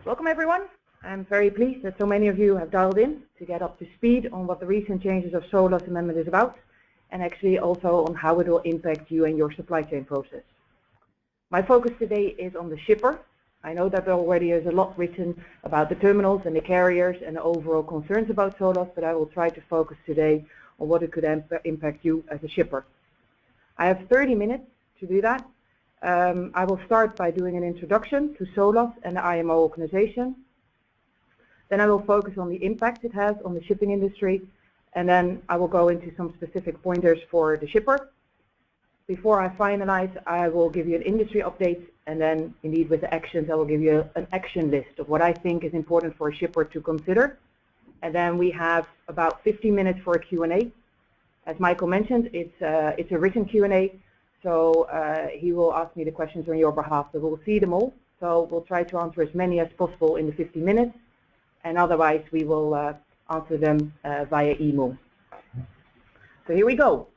Welcome everyone. I'm very pleased that so many of you have dialed in to get up to speed on what the recent changes of SOLAS amendment is about, and actually also on how it will impact you and your supply chain process. My focus today is on the shipper. I know that there already is a lot written about the terminals and the carriers and the overall concerns about SOLAS, but I will try to focus today on what it could impact you as a shipper. I have 30 minutes to do that. I will start by doing an introduction to SOLAS and the IMO organization. Then I will focus on the impact it has on the shipping industry, and then I will go into some specific pointers for the shipper. Before I finalize, I will give you an industry update, and then indeed with the actions, I will give you an action list of what I think is important for a shipper to consider. And then we have about 15 minutes for a Q&A. As Michael mentioned, it's a written Q&A. So he will ask me the questions on your behalf, so we'll see them all. So we'll try to answer as many as possible in the 15 minutes, and otherwise we will answer them via email. So here we go.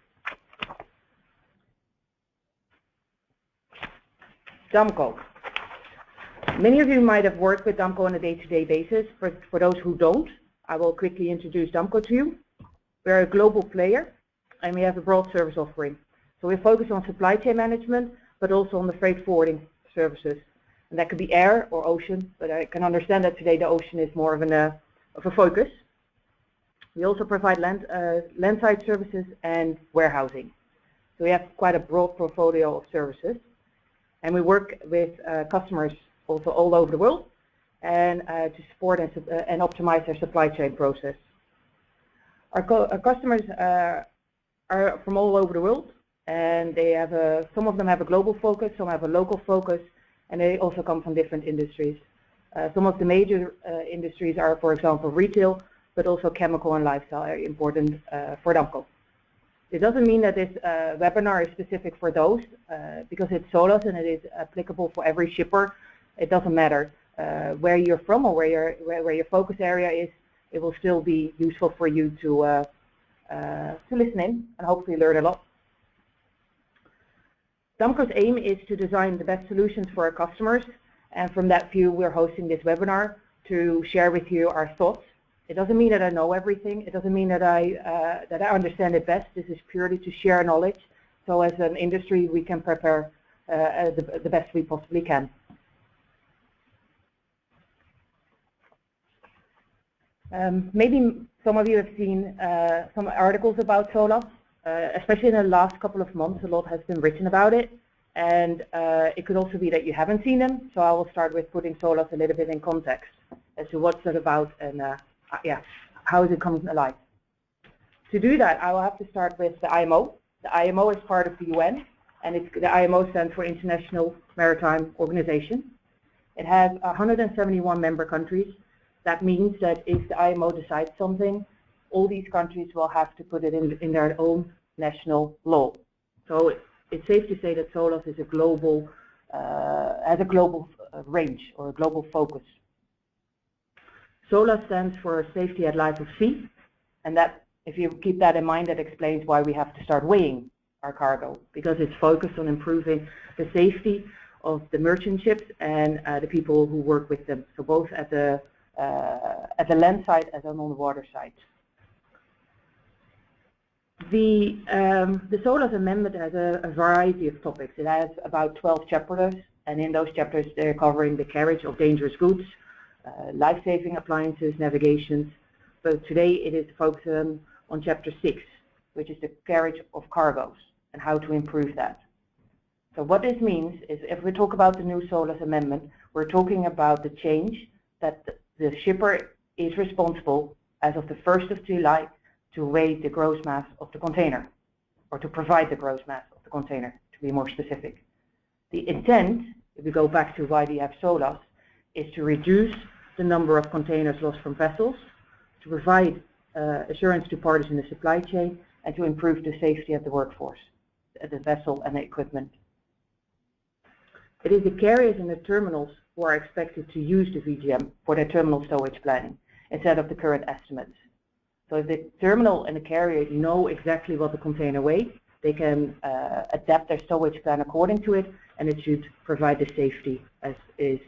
Damco. Many of you might have worked with Damco on a day-to-day basis. For those who don't, I will quickly introduce Damco to you. We're a global player, and we have a broad service offering. So we focus on supply chain management, but also on the freight forwarding services. And that could be air or ocean, but I can understand that today the ocean is more of a focus. We also provide landside services and warehousing. So we have quite a broad portfolio of services. And we work with customers also all over the world, and to support and optimize their supply chain process. Our customers are from all over the world. And they have some of them have a global focus, some have a local focus, and they also come from different industries. Some of the major industries are, for example, retail, but also chemical and lifestyle are important for Damco. It doesn't mean that this webinar is specific for those, because it's SOLAS and it is applicable for every shipper. It doesn't matter where you're from or where your focus area is. It will still be useful for you to listen in and hopefully learn a lot. Damco's aim is to design the best solutions for our customers, and from that view we're hosting this webinar to share with you our thoughts. It doesn't mean that I know everything, it doesn't mean that I understand it best. This is purely to share knowledge, so as an industry we can prepare the best we possibly can. Maybe some of you have seen some articles about SOLAS. Especially in the last couple of months, a lot has been written about it, and it could also be that you haven't seen them. So I will start with putting SOLAS a little bit in context as to what's it about and how is it coming alive. To do that, I will have to start with the IMO. The IMO is part of the UN, and the IMO stands for International Maritime Organization. It has 171 member countries. That means that if the IMO decides something, all these countries will have to put it in their own national law. So it's safe to say that SOLAS is a global, has a global range or a global focus. SOLAS stands for Safety at Life of Sea, and that, if you keep that in mind, that explains why we have to start weighing our cargo, because it's focused on improving the safety of the merchant ships and the people who work with them. So both at the land side as well on the water side. The SOLAS amendment has a variety of topics. It has about 12 chapters, and in those chapters they're covering the carriage of dangerous goods, life-saving appliances, navigations. But today it is focusing on chapter 6, which is the carriage of cargoes and how to improve that. So what this means is, if we talk about the new SOLAS amendment, we're talking about the change that the shipper is responsible as of the 1st of July to weigh the gross mass of the container, or to provide the gross mass of the container, to be more specific. The intent, if we go back to why we have SOLAS, is to reduce the number of containers lost from vessels, to provide assurance to parties in the supply chain, and to improve the safety of the workforce, the vessel and the equipment. It is the carriers and the terminals who are expected to use the VGM for their terminal stowage planning, instead of the current estimates. So if the terminal and the carrier know exactly what the container weighs, they can adapt their stowage plan according to it, and it should provide the safety as is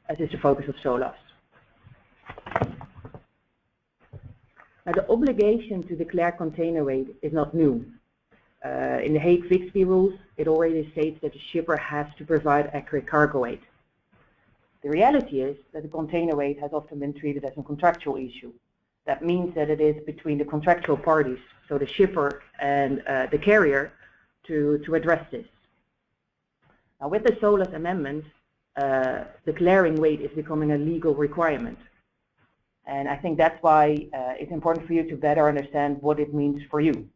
as is the focus of SOLAS. Now, the obligation to declare container weight is not new. In the Hague-Bixby rules, it already states that the shipper has to provide accurate cargo weight. The reality is that the container weight has often been treated as a contractual issue. That means that it is between the contractual parties, so the shipper and the carrier, to address this. Now, with the SOLAS amendment, declaring weight is becoming a legal requirement. And I think that's why it's important for you to better understand what it means for you.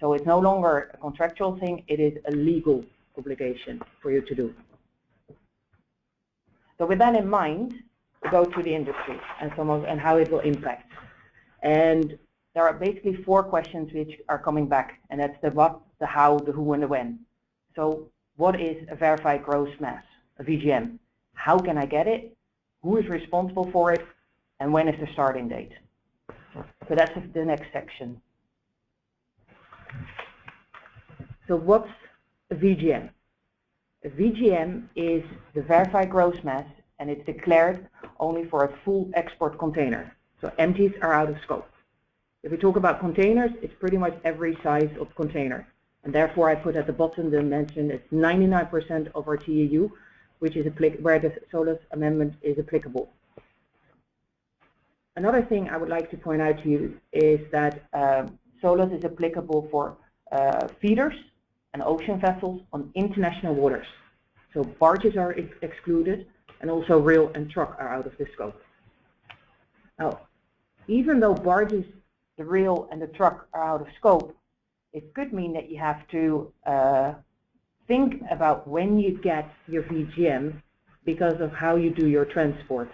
So it's no longer a contractual thing, it is a legal obligation for you to do. So with that in mind, we go to the industry and how it will impact. And there are basically 4 questions which are coming back, and that's the what, the how, the who, and the when. So what is a verified gross mass, a VGM? How can I get it? Who is responsible for it? And when is the starting date? So that's the next section. So what's a VGM? A VGM is the verified gross mass, and it's declared only for a full export container. So empties are out of scope. If we talk about containers, it's pretty much every size of container. And therefore I put at the bottom the mention it's 99% of our TEU, which is where the SOLAS amendment is applicable. Another thing I would like to point out to you is that SOLAS is applicable for feeders and ocean vessels on international waters. So barges are excluded, and also rail and truck are out of the scope. Now, even though barges, the rail and the truck are out of scope, it could mean that you have to think about when you get your VGM because of how you do your transport.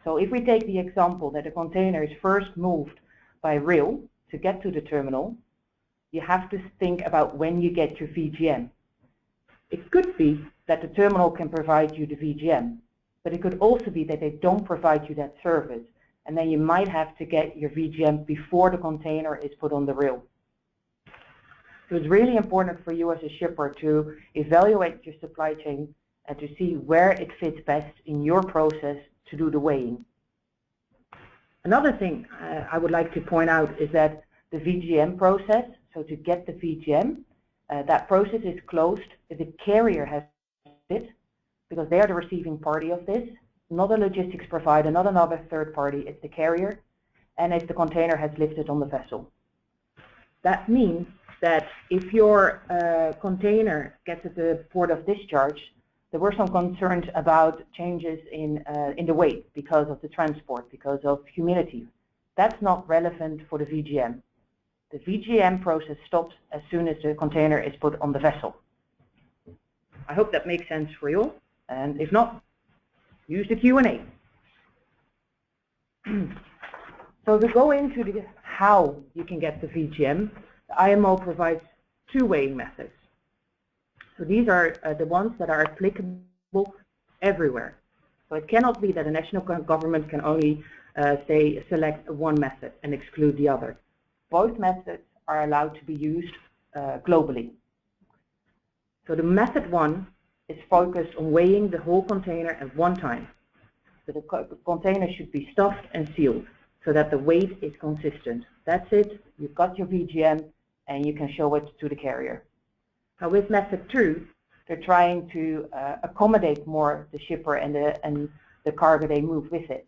So if we take the example that a container is first moved by rail to get to the terminal, you have to think about when you get your VGM. It could be that the terminal can provide you the VGM, but it could also be that they don't provide you that service, and then you might have to get your VGM before the container is put on the rail. So it's really important for you as a shipper to evaluate your supply chain and to see where it fits best in your process to do the weighing. Another thing I would like to point out is that the VGM process, so to get the VGM, that process is closed if the carrier has it, because they are the receiving party of this, not a logistics provider, not another third party, it's the carrier, and if the container has lifted on the vessel. That means that if your container gets at the port of discharge, there were some concerns about changes in the weight because of the transport, because of humidity. That's not relevant for the VGM. The VGM process stops as soon as the container is put on the vessel. I hope that makes sense for you, and if not, use the Q&A. So to go into the how you can get the VGM, the IMO provides 2 weighing methods. So these are the ones that are applicable everywhere. So it cannot be that a national government can only select one method and exclude the other. Both methods are allowed to be used globally. So the method 1 is focused on weighing the whole container at one time. So the container should be stuffed and sealed so that the weight is consistent. That's it, you've got your VGM and you can show it to the carrier. Now with method 2, they're trying to accommodate more the shipper and the cargo they move with it.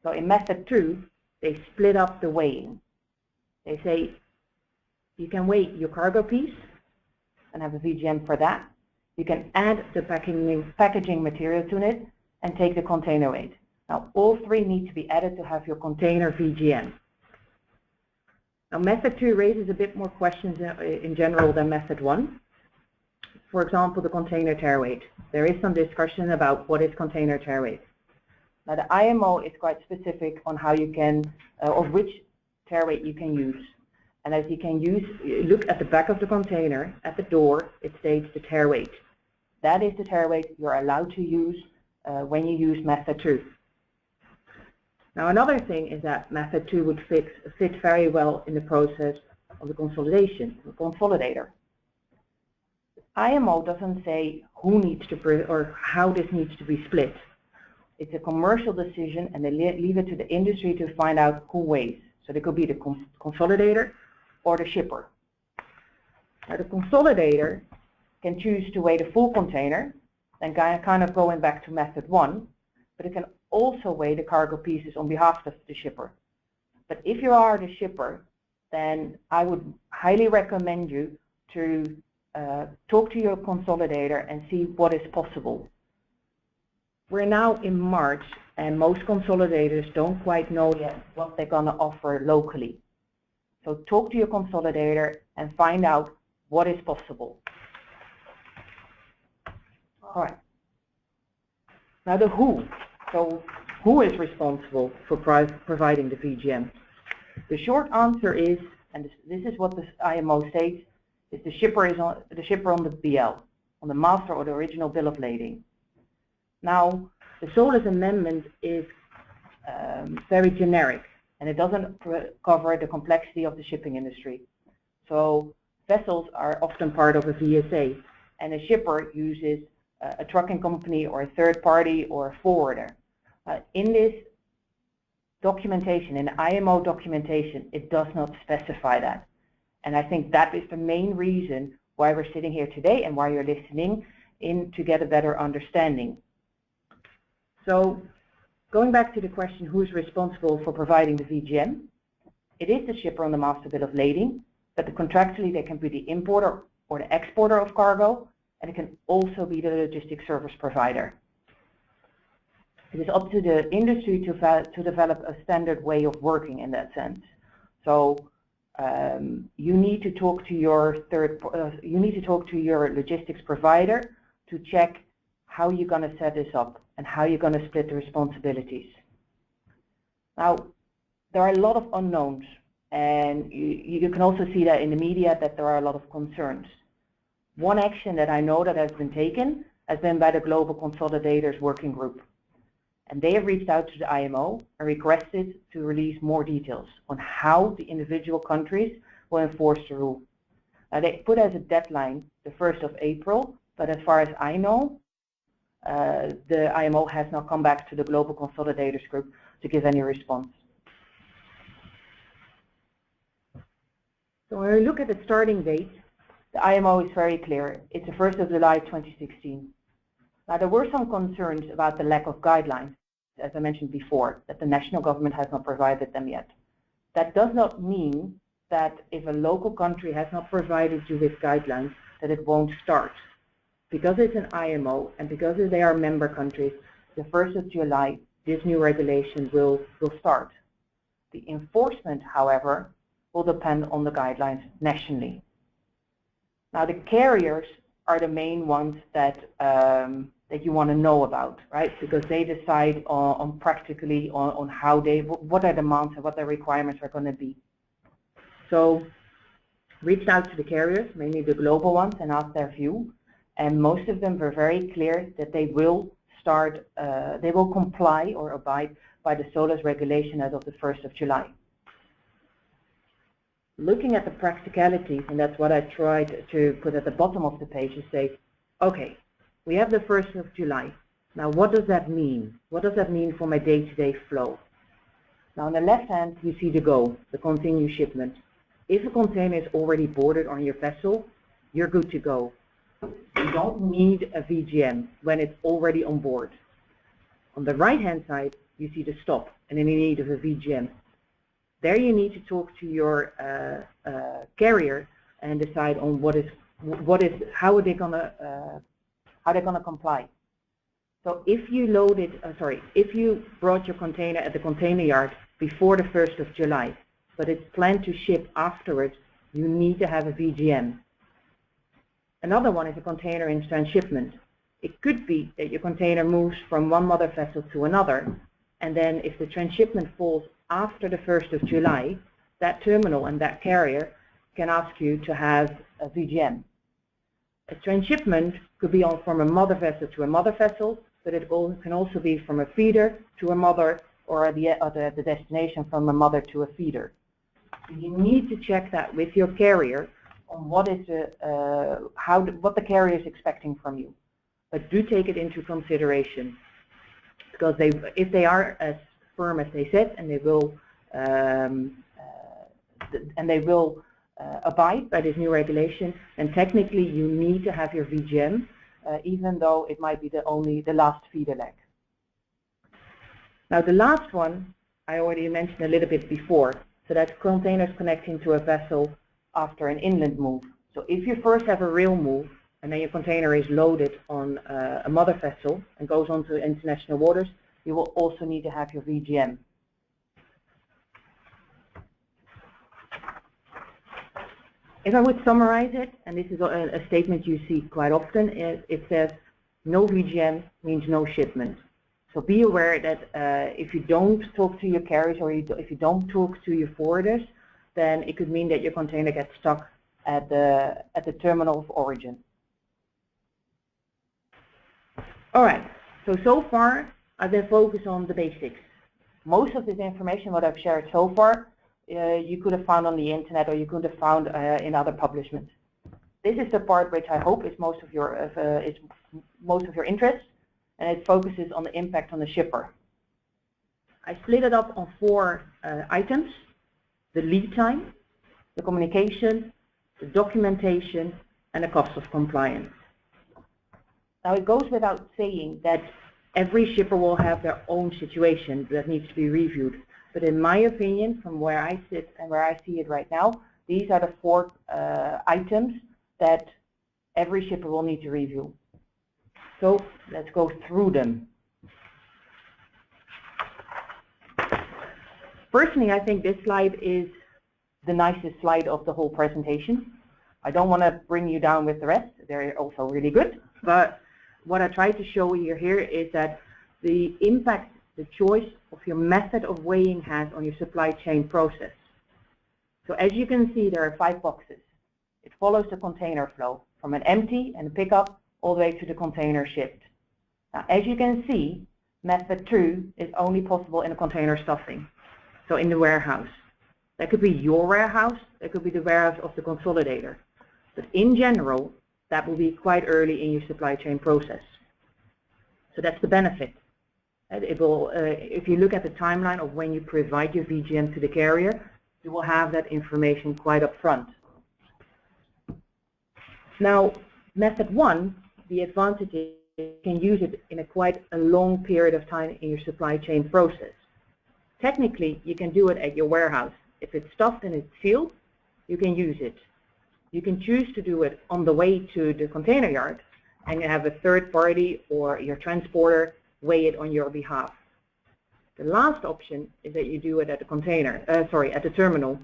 So in method 2, they split up the weighing. They say you can weigh your cargo piece and have a VGM for that. You can add the packaging material to it and take the container weight. Now all 3 need to be added to have your container VGM. Now method 2 raises a bit more questions in general than method 1. For example, the container tare weight. There is some discussion about what is container tare weight. Now the IMO is quite specific on how you can, or which tare weight you can use. And as you can look at the back of the container, at the door, it states the tare weight. That is the tare weight you're allowed to use when you use method 2. Now another thing is that method 2 would fit very well in the process of the consolidation, the consolidator. IMO doesn't say who needs to or how this needs to be split. It's a commercial decision, and they leave it to the industry to find out who weighs. So they could be the consolidator or the shipper. Now the consolidator can choose to weigh the full container, and kind of going back to method 1, but it can also weigh the cargo pieces on behalf of the shipper. But if you are the shipper, then I would highly recommend you to talk to your consolidator and see what is possible. We're now in March, and most consolidators don't quite know yet what they're going to offer locally. So talk to your consolidator and find out what is possible. All right. Now the who. So who is responsible for providing the VGM? The short answer is, and this is what the IMO states, is the shipper on the BL, on the master or the original bill of lading. Now, the SOLAS amendment is very generic, and it doesn't cover the complexity of the shipping industry. So vessels are often part of a VSA, and a shipper uses a trucking company or a third party or a forwarder. In this documentation, in IMO documentation, it does not specify that. And I think that is the main reason why we're sitting here today and why you're listening in to get a better understanding. So going back to the question, who is responsible for providing the VGM? It is the shipper on the master bill of lading, but contractually they can be the importer or the exporter of cargo, and it can also be the logistics service provider. It is up to the industry to develop a standard way of working in that sense. So you need to talk to your logistics provider to check how you're going to set this up and how you're going to split the responsibilities. Now, there are a lot of unknowns, and you can also see that in the media that there are a lot of concerns. One action that I know that has been taken has been by the Global Consolidators Working Group. And they have reached out to the IMO and requested to release more details on how the individual countries will enforce the rule. Now, they put as a deadline the 1st of April, but as far as I know, the IMO has not come back to the Global Consolidators Group to give any response. So when we look at the starting date, the IMO is very clear. It's the 1st of July 2016. Now, there were some concerns about the lack of guidelines, as I mentioned before, that the national government has not provided them yet. That does not mean that if a local country has not provided you with guidelines, that it won't start. Because it's an IMO and because they are member countries, the 1st of July, this new regulation will start. The enforcement, however, will depend on the guidelines nationally. Now, the carriers are the main ones that you want to know about, right? Because they decide on practically on how what their demands and what their requirements are going to be. So, reached out to the carriers, mainly the global ones, and asked their view. And most of them were very clear that they will comply or abide by the SOLAS regulation as of the 1st of July. Looking at the practicalities, and that's what I tried to put at the bottom of the page, is say, okay, we have the 1st of July. Now, what does that mean? What does that mean for my day-to-day flow? Now, on the left hand, you see the go, the continue shipment. If a container is already boarded on your vessel, you're good to go. You don't need a VGM when it's already on board. On the right-hand side, you see the stop and any need of a VGM. There you need to talk to your carrier and decide on how they're gonna comply. So if you if you brought your container at the container yard before the 1st of July, but it's planned to ship afterwards, you need to have a VGM. Another one is a container in transshipment. It could be that your container moves from one mother vessel to another, and then if the transshipment falls after the 1st of July, that terminal and that carrier can ask you to have a VGM. A transshipment could be from a mother vessel to a mother vessel, but it can also be from a feeder to a mother, or at the destination from a mother to a feeder. You need to check that with your carrier on what is what the carrier is expecting from you. But do take it into consideration, because if they are as firm as they said, and they will abide by this new regulation, then technically you need to have your VGM, even though it might be the last feeder leg. Now the last one I already mentioned a little bit before, so that's containers connecting to a vessel after an inland move. So if you first have a rail move, and then your container is loaded on a mother vessel and goes on to international waters, you will also need to have your VGM. If I would summarize it, and this is a statement you see quite often, it says no VGM means no shipment. So be aware that if you don't talk to your carriers, or if you don't talk to your forwarders, then it could mean that your container gets stuck at the terminal of origin. All right, so far I've been focused on the basics. Most of this information, what I've shared so far, you could have found on the internet, or you could have found in other publishments. This is the part which I hope is most of your interest, and it focuses on the impact on the shipper. I split it up on 4 items: the lead time, the communication, the documentation, and the cost of compliance. Now it goes without saying that every shipper will have their own situation that needs to be reviewed. But in my opinion, from where I sit and where I see it right now, these are the 4 items that every shipper will need to review. So let's go through them. Personally, I think this slide is the nicest slide of the whole presentation. I don't want to bring you down with the rest. They're also really good. But what I try to show you here is that the impact the choice of your method of weighing has on your supply chain process. So as you can see, there are 5 boxes. It follows the container flow from an empty and a pickup all the way to the container shipped. Now, as you can see, method 2 is only possible in a container stuffing, so in the warehouse. That could be your warehouse, that could be the warehouse of the consolidator. But in general, that will be quite early in your supply chain process. So that's the benefit. It will, if you look at the timeline of when you provide your VGM to the carrier, you will have that information quite up front. Now, method 1, the advantage is you can use it in quite a long period of time in your supply chain process. Technically, you can do it at your warehouse. If it's stuffed and it's sealed, you can use it. You can choose to do it on the way to the container yard, and you have a third party or your transporter weigh it on your behalf. The last option is that you do it at the at the terminal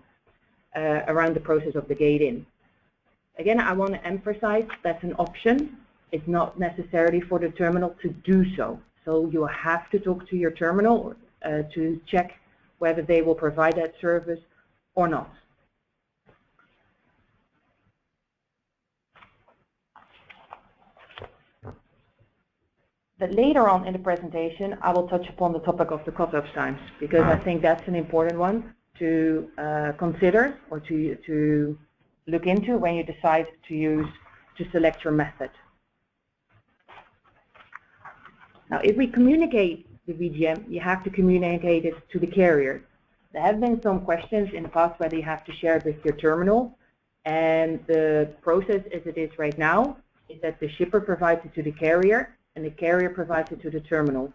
around the process of the gate in. Again, I want to emphasize that's an option. It's not necessarily for the terminal to do so. So you have to talk to your terminal to check whether they will provide that service or not. But later on in the presentation, I will touch upon the topic of the cutoff times, because I think that's an important one to consider or to look into when you decide to select your method. Now, if we communicate the VGM, you have to communicate it to the carrier. There have been some questions in the past whether you have to share it with your terminal, and the process as it is right now is that the shipper provides it to the carrier, and the carrier provides it to the terminal.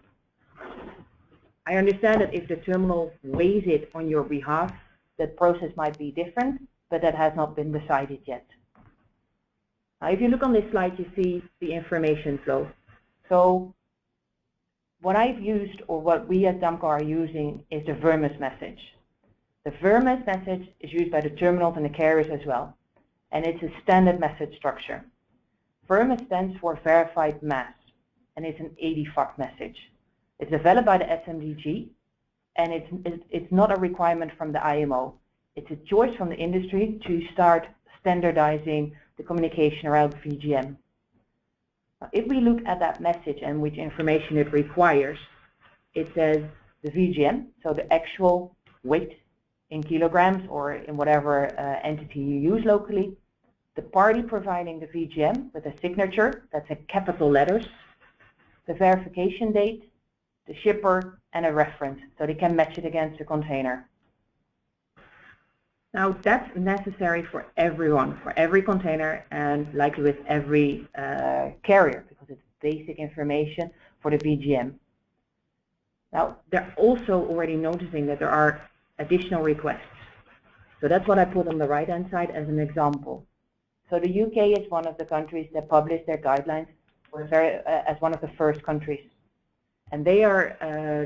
I understand that if the terminal weighs it on your behalf, that process might be different, but that has not been decided yet. Now, if you look on this slide, you see the information flow. So what I've used, or what we at Damco are using, is the VERMIS message. The VERMIS message is used by the terminals and the carriers as well, and it's a standard message structure. VERMIS stands for Verified Mass, and it's an 80-FAC message. It's developed by the SMDG, and it's not a requirement from the IMO. It's a choice from the industry to start standardizing the communication around VGM. Now, if we look at that message and which information it requires, it says the VGM, so the actual weight in kilograms or in whatever entity you use locally, the party providing the VGM with a signature, that's in capital letters, the verification date, the shipper, and a reference, so they can match it against the container. Now that's necessary for everyone, for every container, and likely with every carrier, because it's basic information for the VGM. Now they're also already noticing that there are additional requests. So that's what I put on the right-hand side as an example. So the UK is one of the countries that published their guidelines as one of the first countries. And they are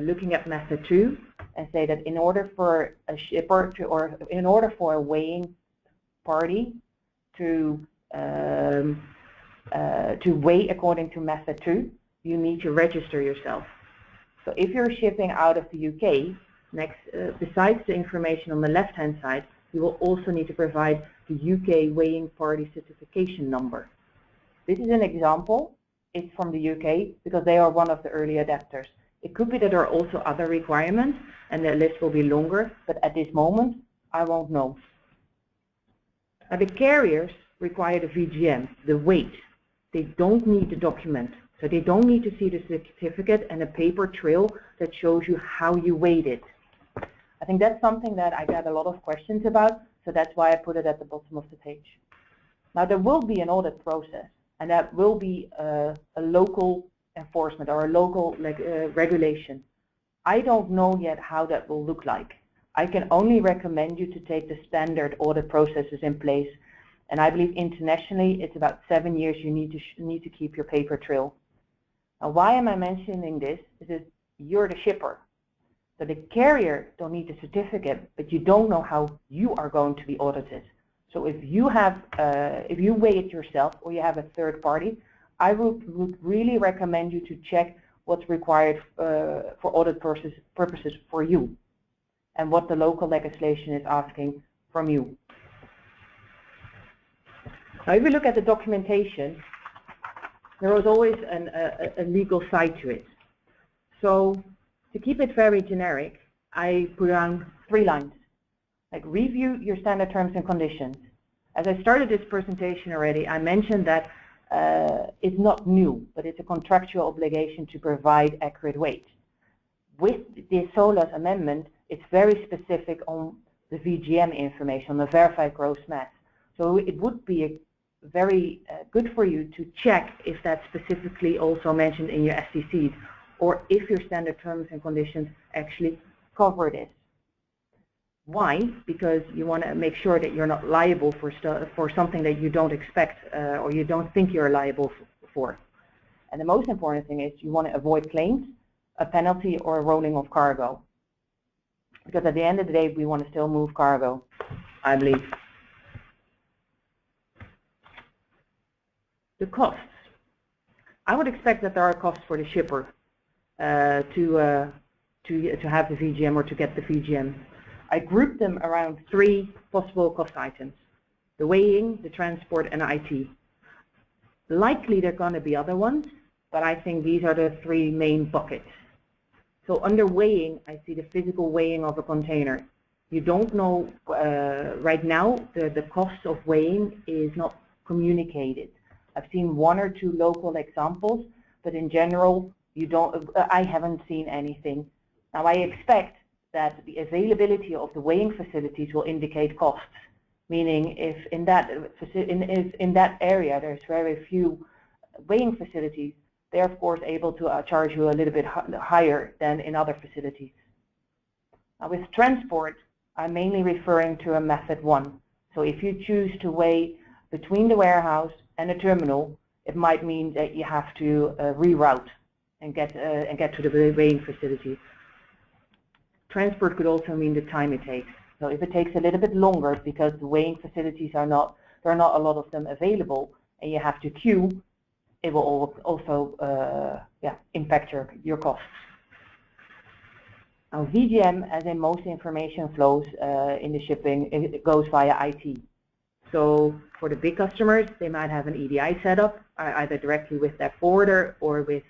looking at method 2 and say that in order for a shipper to, or in order for a weighing party to weigh according to method 2, you need to register yourself. So if you're shipping out of the UK, besides the information on the left-hand side, you will also need to provide the UK weighing party certification number. This is an example. It's from the UK because they are one of the early adapters. It could be that there are also other requirements and the list will be longer, but at this moment, I won't know. Now the carriers require the VGM, the weight. They don't need the document. So they don't need to see the certificate and a paper trail that shows you how you weighed it. I think that's something that I got a lot of questions about, so that's why I put it at the bottom of the page. Now there will be an audit process, and that will be a local enforcement or a local regulation. I don't know yet how that will look like. I can only recommend you to take the standard audit processes in place, and I believe internationally it's about 7 years you need to keep your paper trail. Now why am I mentioning this? Is you're the shipper. So the carrier don't need the certificate, but you don't know how you are going to be audited. So if you weigh it yourself or you have a third party, I would really recommend you to check what's required for audit purposes for you and what the local legislation is asking from you. Now if you look at the documentation, there was always a legal side to it. So to keep it very generic, I put down 3 lines. Like review your standard terms and conditions. As I started this presentation already, I mentioned that it's not new, but it's a contractual obligation to provide accurate weight. With the SOLAS amendment, it's very specific on the VGM information, on the verified gross mass. So it would be very good for you to check if that's specifically also mentioned in your STCs, or if your standard terms and conditions actually cover this. Why? Because you want to make sure that you're not liable for something that you don't expect or you don't think you're liable for. And the most important thing is you want to avoid claims, a penalty, or a rolling of cargo. Because at the end of the day, we want to still move cargo, I believe. The costs. I would expect that there are costs for the shipper to have the VGM or to get the VGM. I grouped them around 3 possible cost items: the weighing, the transport, and IT. Likely there are going to be other ones, but I think these are the 3 main buckets. So under weighing, I see the physical weighing of a container. You don't know right now, the cost of weighing is not communicated. I've seen 1 or 2 local examples, but in general, I haven't seen anything. Now I expect that the availability of the weighing facilities will indicate costs, meaning if in that area there's very few weighing facilities, they're of course able to charge you a little bit higher than in other facilities. Now with transport, I'm mainly referring to a method 1. So if you choose to weigh between the warehouse and the terminal, it might mean that you have to reroute and get to the weighing facility. Transport could also mean the time it takes. So if it takes a little bit longer because the weighing facilities there are not a lot of them available and you have to queue, it will also impact your costs. Now VGM, as in most information flows in the shipping, it goes via IT. So for the big customers, they might have an EDI setup, either directly with their forwarder or with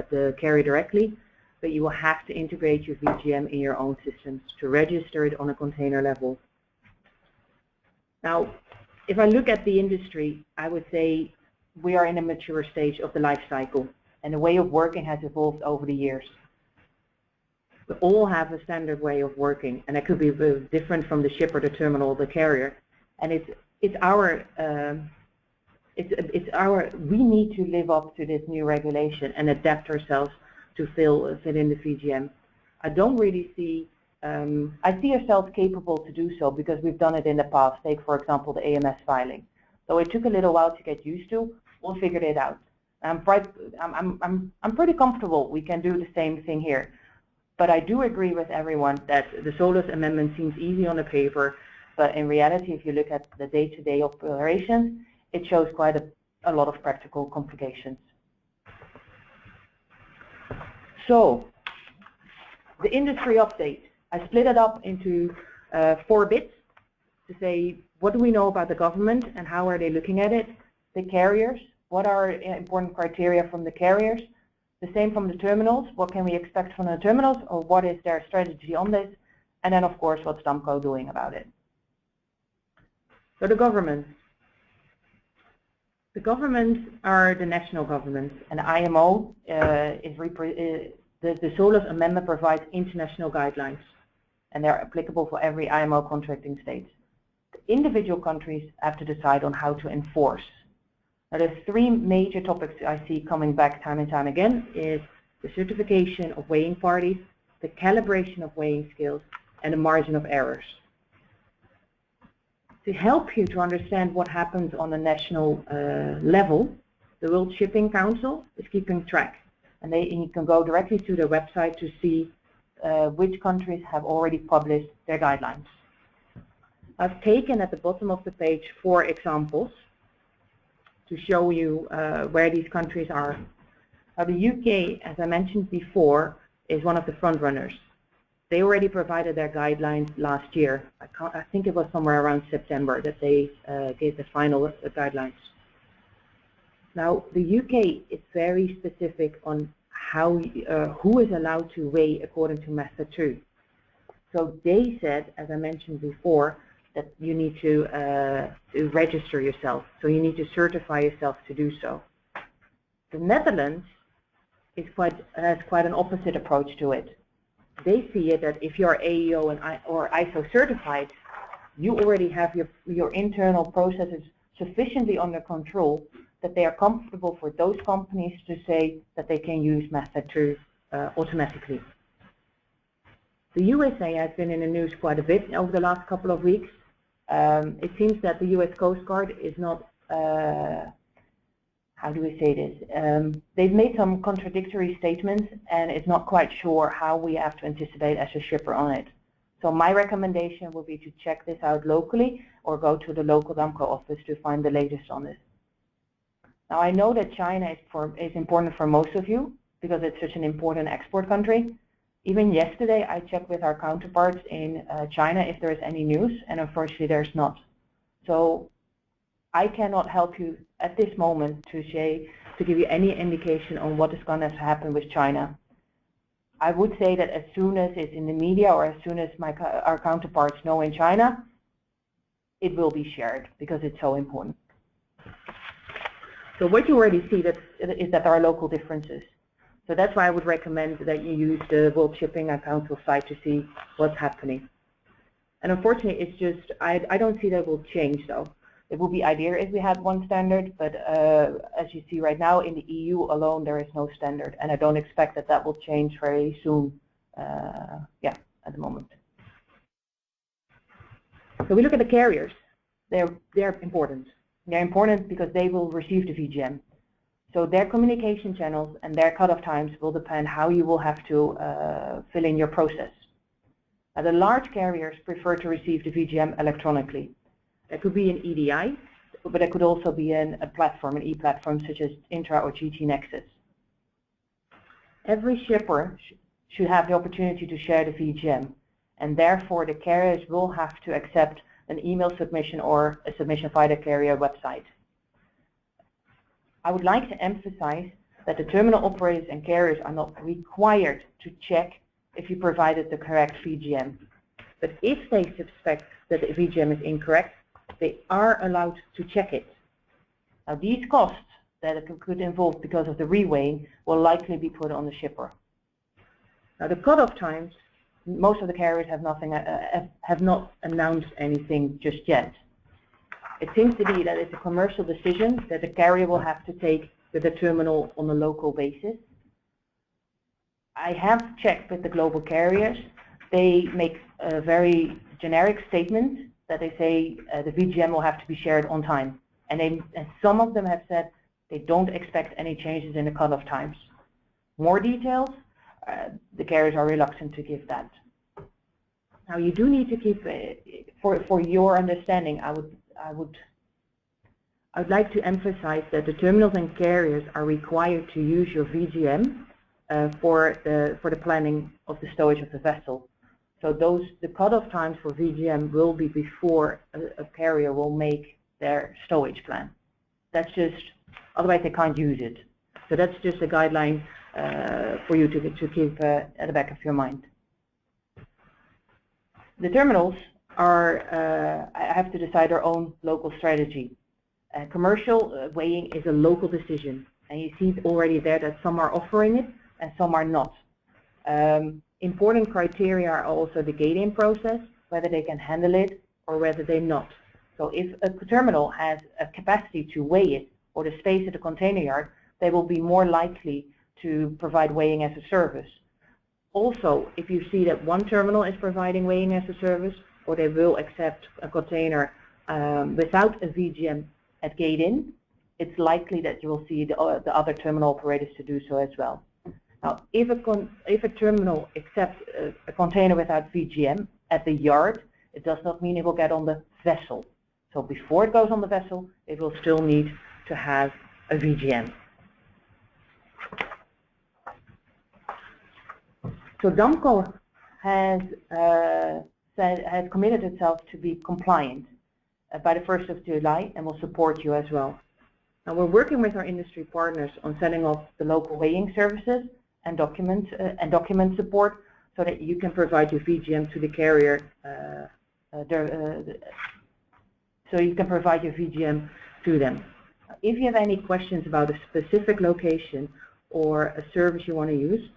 the carrier directly, but you will have to integrate your VGM in your own systems to register it on a container level. Now, if I look at the industry, I would say we are in a mature stage of the life cycle, and the way of working has evolved over the years. We all have a standard way of working, and it could be different from the shipper, the terminal, the carrier, and we need to live up to this new regulation and adapt ourselves to fit in the VGM. I don't really see, I see ourselves capable to do so because we've done it in the past. Take, for example, the AMS filing. So it took a little while to get used to. We'll figure it out. I'm pretty comfortable we can do the same thing here. But I do agree with everyone that the SOLAS amendment seems easy on the paper, but in reality, if you look at the day-to-day operations, it shows quite a lot of practical complications. So, the industry update. I split it up into 4 bits to say, what do we know about the government and how are they looking at it? The carriers, what are important criteria from the carriers? The same from the terminals, what can we expect from the terminals, or what is their strategy on this? And then, of course, what's DAMCO doing about it? So the governments. The governments are the national governments, and the IMO the SOLAS amendment provides international guidelines, and they're applicable for every IMO contracting state. The individual countries have to decide on how to enforce. Now, there's 3 major topics I see coming back time and time again, is the certification of weighing parties, the calibration of weighing scales, and the margin of errors. To help you to understand what happens on a national level, the World Shipping Council is keeping track, and you can go directly to their website to see which countries have already published their guidelines. I've taken at the bottom of the page 4 examples to show you where these countries are. Now, the UK, as I mentioned before, is one of the front runners. They already provided their guidelines last year. I think it was somewhere around September that they gave the final guidelines. Now, the UK is very specific on how who is allowed to weigh according to method 2. So they said, as I mentioned before, that you need to register yourself. So you need to certify yourself to do so. The Netherlands is has quite an opposite approach to it. They see it that if you are AEO or ISO certified, you already have your internal processes sufficiently under control that they are comfortable for those companies to say that they can use method 2 automatically. The USA has been in the news quite a bit over the last couple of weeks. It seems that the US Coast Guard is not, how do we say this? They've made some contradictory statements, and it's not quite sure how we have to anticipate as a shipper on it. So my recommendation would be to check this out locally or go to the local DAMCO office to find the latest on this. Now, I know that China is important for most of you because it's such an important export country. Even yesterday, I checked with our counterparts in China if there is any news, and unfortunately, there's not. So I cannot help you at this moment to give you any indication on what is going to happen with China. I would say that as soon as it's in the media or as soon as our counterparts know in China, it will be shared because it's so important. So what you already see is that there are local differences. So that's why I would recommend that you use the World Shipping Council site to see what's happening. And unfortunately, it's just, I don't see that will change though. It would be ideal if we had one standard, but as you see right now in the EU alone, there is no standard, and I don't expect that that will change very soon. Yeah, at the moment. So we look at the carriers. They're important. They're important because they will receive the VGM. So their communication channels and their cutoff times will depend how you will have to fill in your process. Now, the large carriers prefer to receive the VGM electronically. It could be an EDI, but it could also be a platform, an e-platform such as Intra or GT Nexus. Every shipper should have the opportunity to share the VGM, and therefore the carriers will have to accept an email submission or a submission via the carrier website. I would like to emphasize that the terminal operators and carriers are not required to check if you provided the correct VGM. But if they suspect that the VGM is incorrect, they are allowed to check it. Now these costs that it could involve because of the reweighing will likely be put on the shipper. Now the cutoff times, most of the carriers have not announced anything just yet. It seems to be that it's a commercial decision that the carrier will have to take with the terminal on a local basis. I have checked with the global carriers. They make a very generic statement that they say the VGM will have to be shared on time. And some of them have said they don't expect any changes in the cutoff times. More details, the carriers are reluctant to give that. Now you do need to keep, for your understanding, I would like to emphasize that the terminals and carriers are required to use your VGM for the planning of the stowage of the vessel. So the cutoff times for VGM will be before a carrier will make their stowage plan. That's just, otherwise they can't use it. So that's just a guideline for you to keep at the back of your mind. The terminals have to decide their own local strategy. Commercial weighing is a local decision, and you see already there that some are offering it and some are not. Important criteria are also the gate-in process, whether they can handle it or whether they not. So if a terminal has a capacity to weigh it or the space at the container yard, they will be more likely to provide weighing as a service. Also, if you see that one terminal is providing weighing as a service, or they will accept a container without a VGM at gate-in, it's likely that you will see the other terminal operators to do so as well. Now, if a terminal accepts a container without VGM at the yard, it does not mean it will get on the vessel. So before it goes on the vessel, it will still need to have a VGM. So DAMCO has committed itself to be compliant by the 1st of July and will support you as well. Now we're working with our industry partners on setting up the local weighing services and document support so that you can provide your VGM to the carrier. So you can provide your VGM to them. If you have any questions about a specific location or a service you want to use,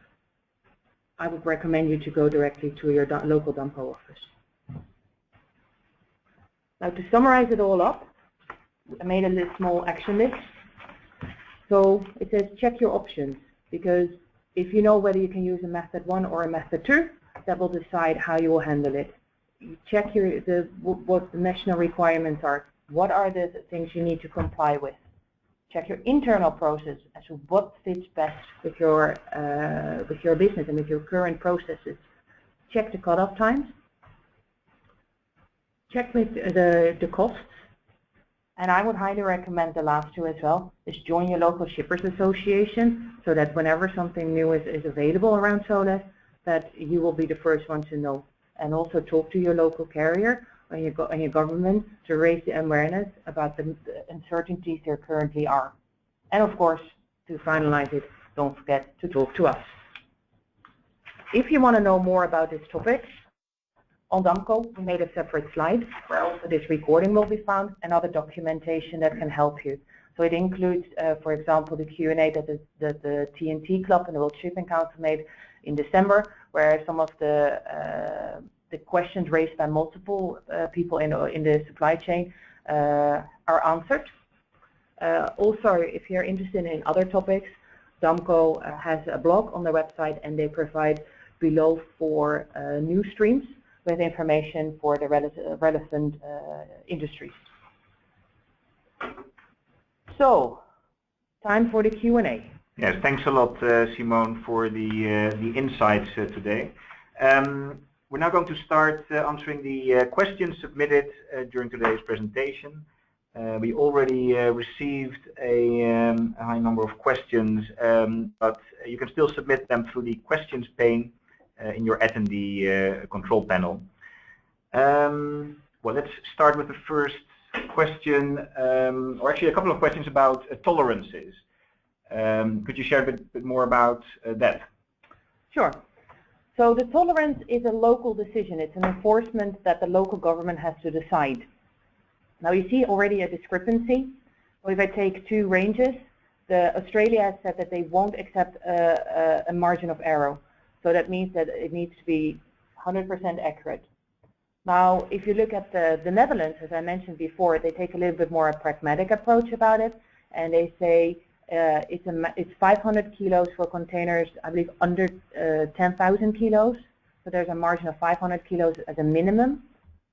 I would recommend you to go directly to your local DAMCO office. Now to summarize it all up, I made a small action list. So it says check your options, because if you know whether you can use a method 1 or a method 2, that will decide how you will handle it. You check what the national requirements are. What are the things you need to comply with? Check your internal process as to what fits best with your business and with your current processes. Check the cutoff times. Check with the costs. And I would highly recommend the last two as well, is join your local shippers association so that whenever something new is available around SOLAS, that you will be the first one to know. And also talk to your local carrier and your government to raise the awareness about the uncertainties there currently are. And of course, to finalize it, don't forget to talk to us. If you want to know more about this topic, on DAMCO, we made a separate slide where also this recording will be found and other documentation that can help you. So it includes, for example, the Q&A that the TNT Club and the World Shipping Council made in December, where some of the questions raised by multiple people in the supply chain are answered. Also, if you're interested in other topics, DAMCO has a blog on their website, and they provide below 4 news streams with information for the relevant industries. So, time for the Q&A. Yes, thanks a lot, Simone, for the insights today. We're now going to start answering the questions submitted during today's presentation. We already received a high number of questions, but you can still submit them through the questions pane in your attendee control panel. Well, let's start with the first question, or actually a couple of questions about tolerances. Could you share a bit more about that? Sure. So the tolerance is a local decision. It's an enforcement that the local government has to decide. Now you see already a discrepancy. Well, if I take two ranges, Australia has said that they won't accept a margin of error. So that means that it needs to be 100% accurate. Now, if you look at the Netherlands, as I mentioned before, they take a little bit more a pragmatic approach about it, and they say it's 500 kilos for containers, I believe, under 10,000 kilos. So there's a margin of 500 kilos as a minimum,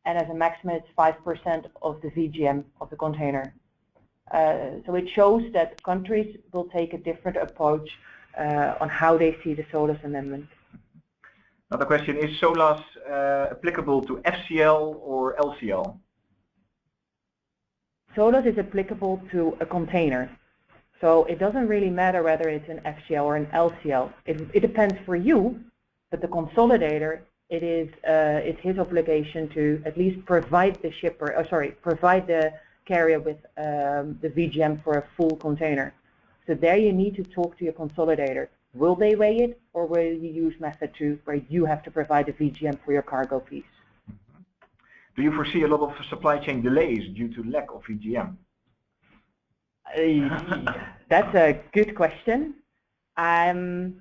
and as a maximum, it's 5% of the VGM of the container. So it shows that countries will take a different approach on how they see the SOLAS amendment. Another question, is SOLAS applicable to FCL or LCL? SOLAS is applicable to a container. So it doesn't really matter whether it's an FCL or an LCL. It depends for you, but the consolidator, it's his obligation to at least provide the provide the carrier with the VGM for a full container. So there you need to talk to your consolidator. Will they weigh it, or will you use method 2, where you have to provide the VGM for your cargo piece? Do you foresee a lot of supply chain delays due to lack of VGM? That's a good question. I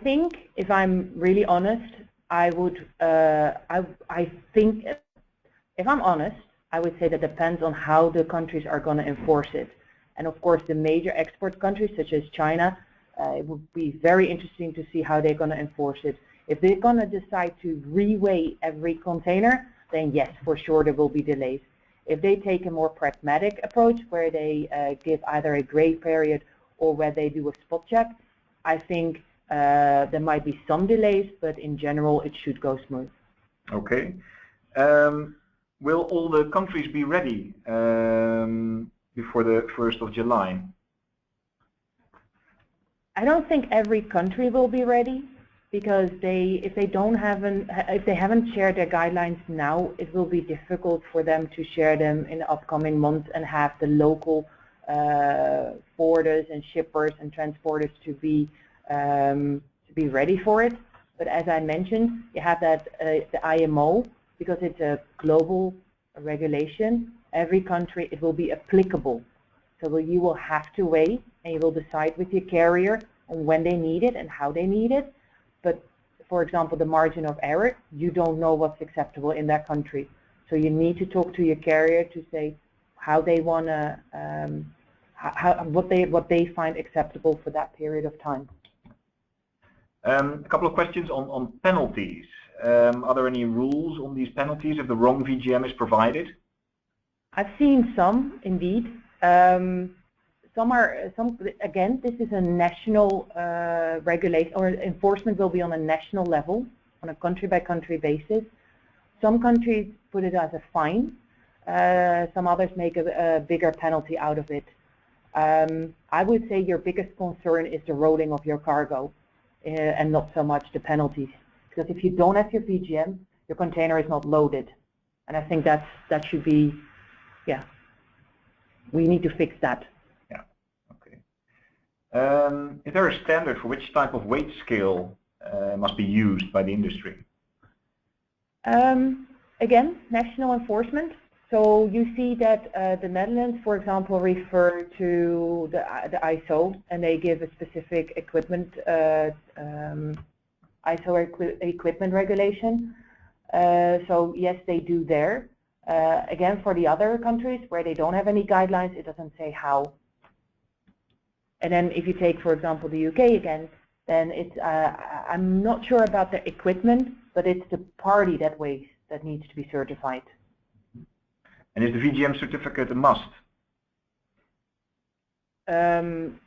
think, if I'm really honest, I think, if I'm honest, I would say that depends on how the countries are going to enforce it. And of course, the major export countries, such as China, it would be very interesting to see how they're going to enforce it. If they're going to decide to reweigh every container, then yes, for sure there will be delays. If they take a more pragmatic approach, where they give either a grace period or where they do a spot check, I think there might be some delays, but in general it should go smooth. Okay. Will all the countries be ready before the 1st of July? I don't think every country will be ready, because if they haven't shared their guidelines now, it will be difficult for them to share them in the upcoming months and have the local forwarders and shippers and transporters to be ready for it. But as I mentioned, you have that the IMO, because it's a global regulation. Every country, it will be applicable. So you will have to weigh, and you will decide with your carrier on when they need it and how they need it. But for example, the margin of error, you don't know what's acceptable in that country. So you need to talk to your carrier to say how they want to, what they find acceptable for that period of time. A couple of questions on penalties. Are there any rules on these penalties if the wrong VGM is provided? I've seen some, indeed. Again, this is a national regulation, or enforcement will be on a national level, on a country-by-country basis. Some countries put it as a fine. Some others make a bigger penalty out of it. I would say your biggest concern is the rolling of your cargo, and not so much the penalties. Because if you don't have your VGM, your container is not loaded. And I think that should be, yeah, we need to fix that. Yeah, okay. Is there a standard for which type of weight scale must be used by the industry? Again, national enforcement. So you see that the Netherlands, for example, refer to the ISO, and they give a specific equipment ISO equipment regulation. So yes, they do there. Again, for the other countries where they don't have any guidelines, it doesn't say how. And then if you take, for example, the UK again, then it's I'm not sure about the equipment, but it's the party that weighs that needs to be certified. And is the VGM certificate a must? I'm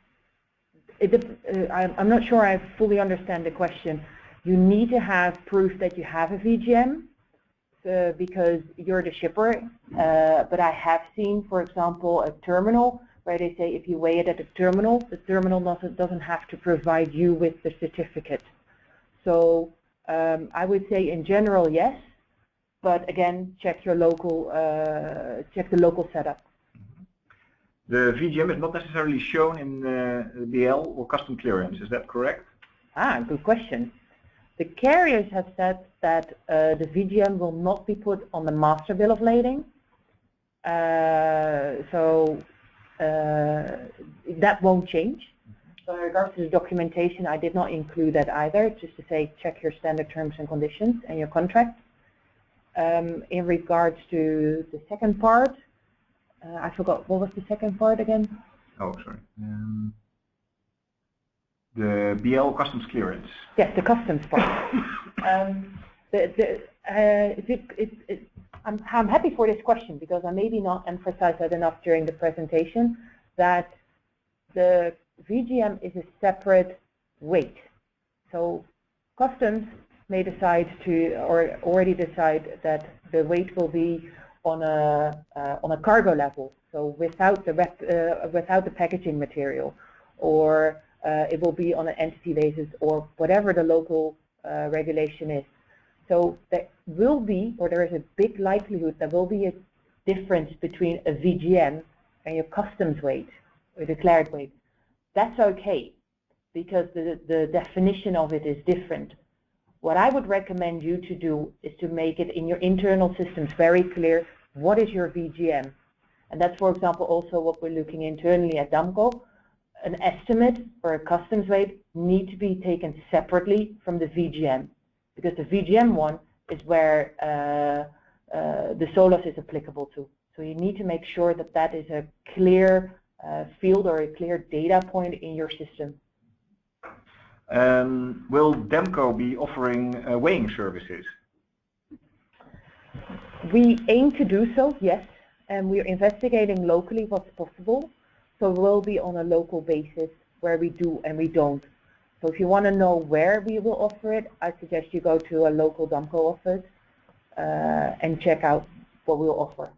not sure I fully understand the question. You need to have proof that you have a VGM because you're the shipper. But I have seen, for example, a terminal where they say if you weigh it at the terminal doesn't have to provide you with the certificate. So I would say in general, yes. But again, check your local, check the local setup. The VGM is not necessarily shown in BL or custom clearance. Is that correct? Ah, good question. The carriers have said that the VGM will not be put on the master bill of lading, So that won't change. So in regards to the documentation, I did not include that either, just to say check your standard terms and conditions and your contract. In regards to the second part, I forgot, what was the second part again? Oh, sorry. The BL customs clearance. Yes, the customs part. I'm happy for this question because I maybe not emphasized that enough during the presentation, that the VGM is a separate weight. So customs may decide to, or already decide that the weight will be on a cargo level, so without the packaging material, or it will be on an entity basis, or whatever the local regulation is. So there will be, or there is a big likelihood there will be a difference between a VGM and your customs weight, or declared weight. That's okay, because the definition of it is different. What I would recommend you to do is to make it in your internal systems very clear what is your VGM. And that's, for example, also what we're looking internally at Damco. An estimate or a customs weight need to be taken separately from the VGM, because the VGM one is where the SOLAS is applicable to. So you need to make sure that that is a clear field or a clear data point in your system. Will Demco be offering weighing services? We aim to do so, yes, and we're investigating locally what's possible. So we'll be on a local basis where we do and we don't. So if you want to know where we will offer it, I suggest you go to a local Damco office and check out what we'll offer.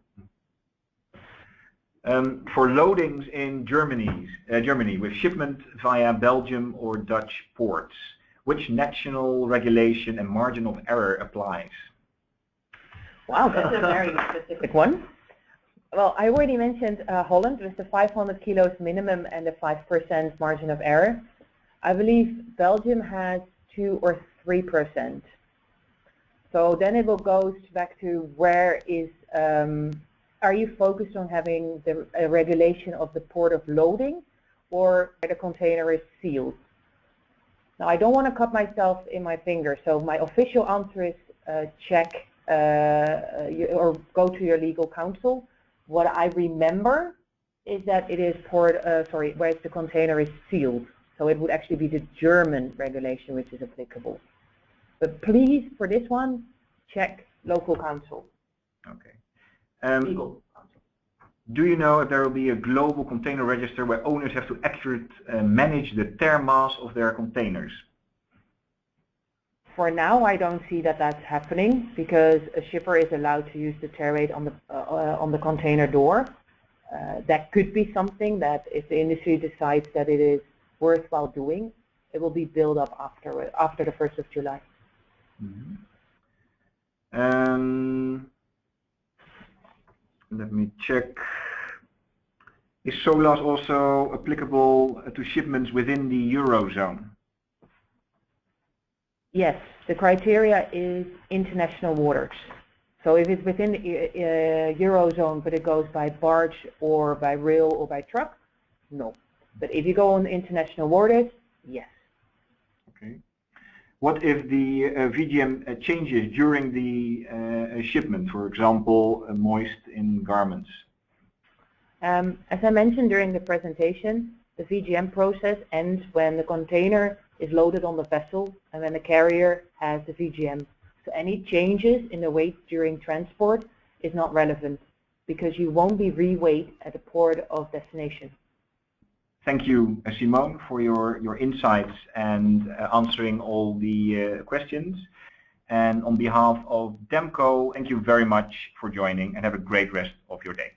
For loadings in Germany with shipment via Belgium or Dutch ports, which national regulation and margin of error applies? Wow, that's a very specific one. Well, I already mentioned Holland with the 500 kilos minimum and the 5% margin of error. I believe Belgium has 2 or 3%. So then it will go back to where is, are you focused on having the regulation of the port of loading or where the container is sealed? Now, I don't want to cut myself in my finger, so my official answer is check or go to your legal counsel. What I remember is that it is port, where the container is sealed. So it would actually be the German regulation which is applicable. But please, for this one, check local counsel. Okay. Legal counsel. Do you know if there will be a global container register where owners have to accurately manage the tear mass of their containers? For now, I don't see that that's happening because a shipper is allowed to use the tear rate on the container door. That could be something that if the industry decides that it is worthwhile doing, it will be built up after the 1st of July. Mm-hmm. Let me check. Is SOLAS also applicable to shipments within the Eurozone? Yes, the criteria is international waters. So if it's within the Eurozone but it goes by barge or by rail or by truck, no. But if you go on international waters, yes. Okay. What if the VGM changes during the shipment, for example, moist in garments? As I mentioned during the presentation, the VGM process ends when the container is loaded on the vessel and when the carrier has the VGM. So any changes in the weight during transport is not relevant because you won't be reweighed at the port of destination. Thank you, Simone, for your insights and answering all the questions. And on behalf of Demco, thank you very much for joining and have a great rest of your day.